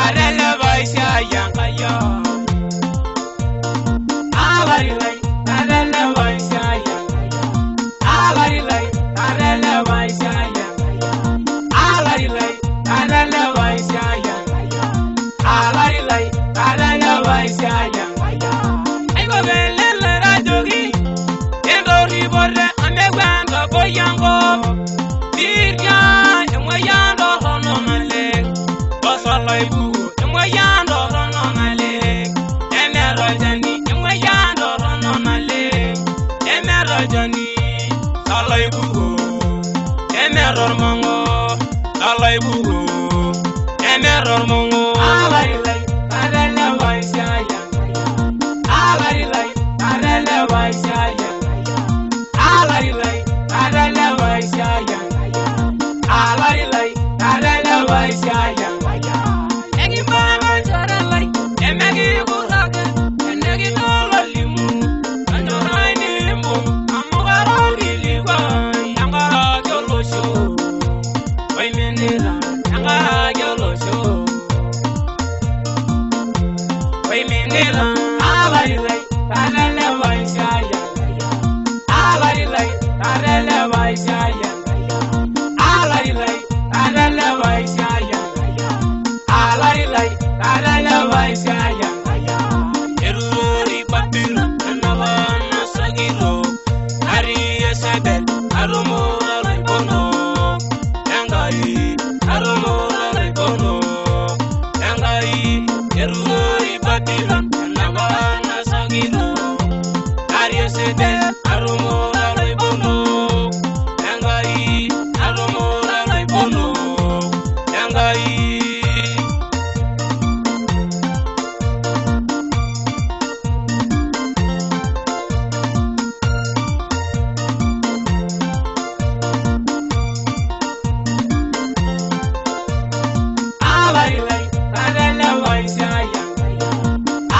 Arele paisiai enkai olari lai arele paisiai olari lai arele paisiai olari lai arele paisiai olari lai arele paisiai aigo belele rajogi endori borre amegwanga boyango dirya emwayando hono male bosoloi bu emwayando hono male emerojani emwayando hono male emerojani saloi bu emeror mongo saloi bu emeror mongo alari lai arele paisiai alari lai arele paisiai alari lai arele paisiai alari lai arele paisiai egi mama jara lai emegi buraga enegi dolo limu anjorai ni limu amugaro liwa yangara jolosho oi menira yangara jolosho oi menira alari lai arele paisiai alari lai arele paisiai alari lai arele paisiai alari lai arele paisiai eruri papiru enavana sagiro ari esabel arumura laibono enkai arumura laibono enkai eruri papiru enavana sagiro ari esabel arumura laibono enkai arumura laibono enkai alari lai arele paisiai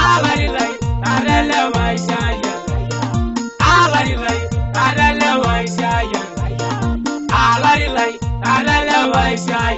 alari lai arele paisiai alari lai arele paisiai alari lai arele paisiai